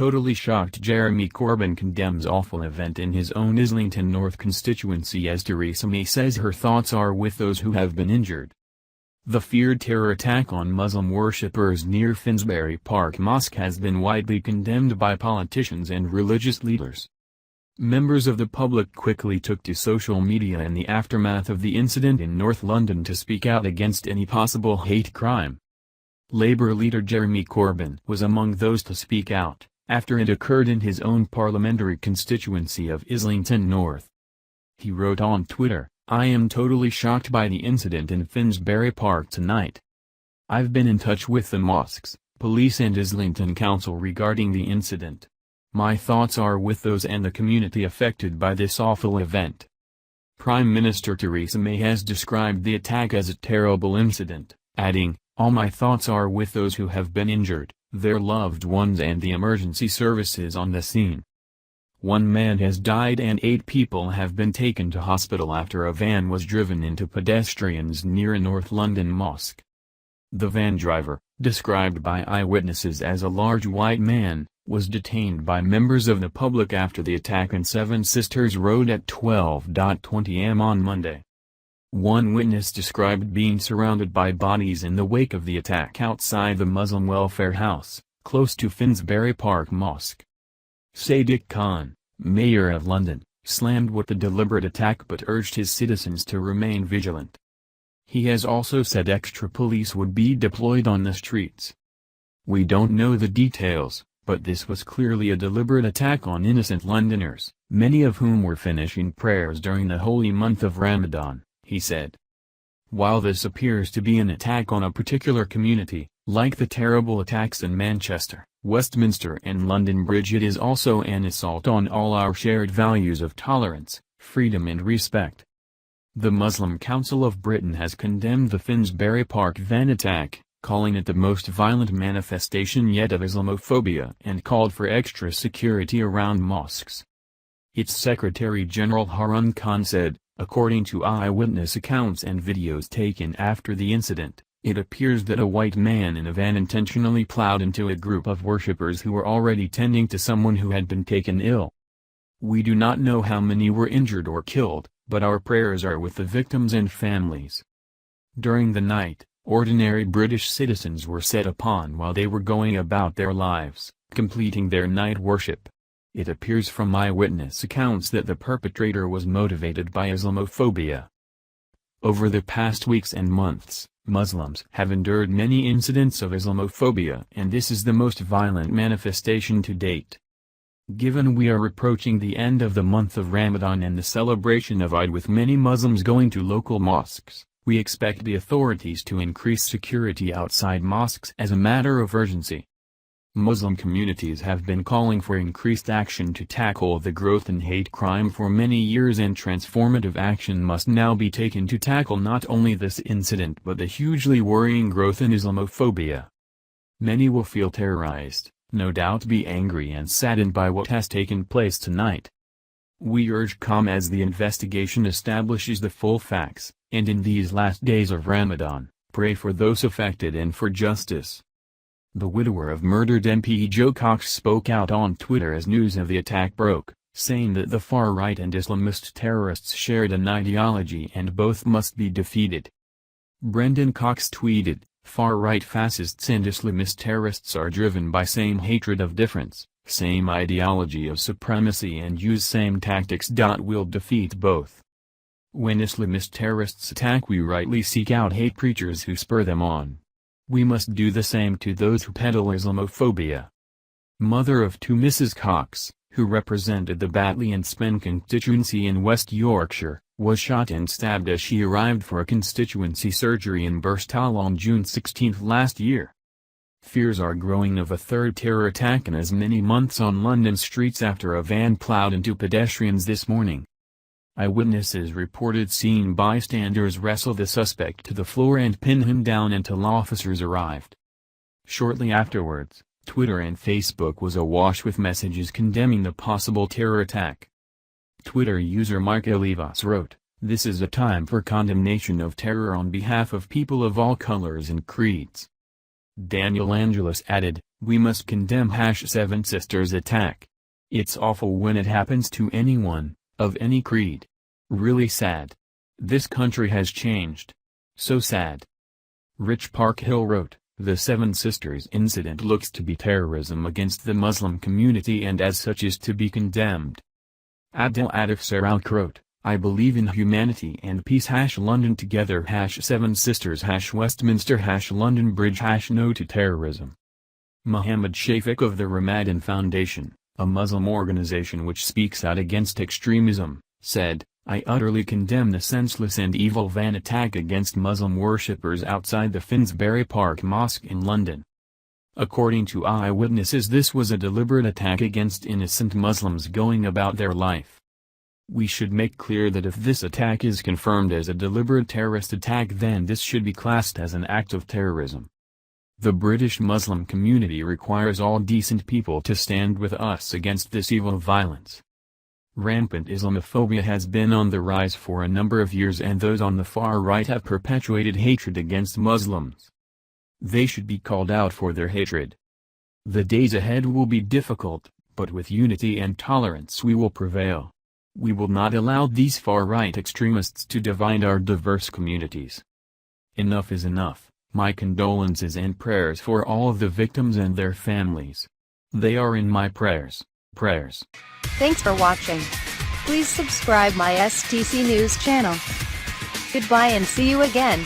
totally shocked. Jeremy Corbyn condemns awful event in his own Islington North constituency as Theresa May says her thoughts are with those who have been injured. The feared terror attack on Muslim worshippers near Finsbury Park Mosque has been widely condemned by politicians and religious leaders. Members of the public quickly took to social media in the aftermath of the incident in North London to speak out against any possible hate crime. Labour leader Jeremy Corbyn was among those to speak out, after it occurred in his own parliamentary constituency of Islington North. He wrote on Twitter, "I am totally shocked by the incident in Finsbury Park tonight. I've been in touch with the mosques, police and Islington Council regarding the incident. My thoughts are with those and the community affected by this awful event." Prime Minister Theresa May has described the attack as a terrible incident, adding, "All my thoughts are with those who have been injured, their loved ones and the emergency services on the scene." One man has died and 8 people have been taken to hospital after a van was driven into pedestrians near a North London mosque. The van driver, described by eyewitnesses as a large white man, was detained by members of the public after the attack in Seven Sisters Road at 12:20 am on Monday. One witness described being surrounded by bodies in the wake of the attack outside the Muslim Welfare House, close to Finsbury Park Mosque. Sadiq Khan, Mayor of London, slammed with the deliberate attack but urged his citizens to remain vigilant. He has also said extra police would be deployed on the streets. "We don't know the details, but this was clearly a deliberate attack on innocent Londoners, many of whom were finishing prayers during the holy month of Ramadan," he said. While this appears to be an attack on a particular community, like the terrible attacks in Manchester, Westminster and London Bridge, it is also an assault on all our shared values of tolerance, freedom and respect. The Muslim Council of Britain has condemned the Finsbury Park van attack, calling it the most violent manifestation yet of Islamophobia and called for extra security around mosques. Its Secretary-General Harun Khan said, according to eyewitness accounts and videos taken after the incident, it appears that a white man in a van intentionally plowed into a group of worshippers who were already tending to someone who had been taken ill. "We do not know how many were injured or killed, but our prayers are with the victims and families." During the night, ordinary British citizens were set upon while they were going about their lives, completing their night worship. It appears from eyewitness accounts that the perpetrator was motivated by Islamophobia. Over the past weeks and months, Muslims have endured many incidents of Islamophobia, and this is the most violent manifestation to date. Given we are approaching the end of the month of Ramadan and the celebration of Eid with many Muslims going to local mosques, we expect the authorities to increase security outside mosques as a matter of urgency. Muslim communities have been calling for increased action to tackle the growth in hate crime for many years, and transformative action must now be taken to tackle not only this incident but the hugely worrying growth in Islamophobia. Many will feel terrorized, no doubt be angry and saddened by what has taken place tonight. We urge calm as the investigation establishes the full facts, and in these last days of Ramadan, pray for those affected and for justice. The widower of murdered MP Joe Cox spoke out on Twitter as news of the attack broke, saying that the far-right and Islamist terrorists shared an ideology and both must be defeated. Brendan Cox tweeted, "Far-right fascists and Islamist terrorists are driven by same hatred of difference, same ideology of supremacy and use same tactics. We'll defeat both. When Islamist terrorists attack, we rightly seek out hate preachers who spur them on. We must do the same to those who peddle Islamophobia." Mother of 2 Mrs. Cox, who represented the Batley and Spen constituency in West Yorkshire, was shot and stabbed as she arrived for a constituency surgery in Birstall on June 16 last year. Fears are growing of a third terror attack in as many months on London streets after a van plowed into pedestrians this morning. Eyewitnesses reported seeing bystanders wrestle the suspect to the floor and pin him down until officers arrived. Shortly afterwards, Twitter and Facebook was awash with messages condemning the possible terror attack. Twitter user Mark Elivas wrote, "This is a time for condemnation of terror on behalf of people of all colors and creeds. Daniel Angelis added, "We must condemn #Seven Sisters attack. It's awful when it happens to anyone, of any creed. Really sad. This country has changed. So sad." Rich Parkhill wrote, "The Seven Sisters incident looks to be terrorism against the Muslim community and as such is to be condemned." Adil Atif Sarauk wrote, "I believe in humanity and peace #London together #Seven Sisters #Westminster #London Bridge #No to terrorism." Muhammad Shafiq of the Ramadan Foundation, a Muslim organization which speaks out against extremism, said, "I utterly condemn the senseless and evil van attack against Muslim worshippers outside the Finsbury Park Mosque in London. According to eyewitnesses, this was a deliberate attack against innocent Muslims going about their life. We should make clear that if this attack is confirmed as a deliberate terrorist attack, then this should be classed as an act of terrorism. The British Muslim community requires all decent people to stand with us against this evil violence." Rampant Islamophobia has been on the rise for a number of years, and those on the far right have perpetuated hatred against Muslims. They should be called out for their hatred. The days ahead will be difficult, but with unity and tolerance we will prevail. We will not allow these far-right extremists to divide our diverse communities. Enough is enough. My condolences and prayers for all of the victims and their families. They are in my prayers. Thanks for watching. Please subscribe my STC News channel. Goodbye and see you again.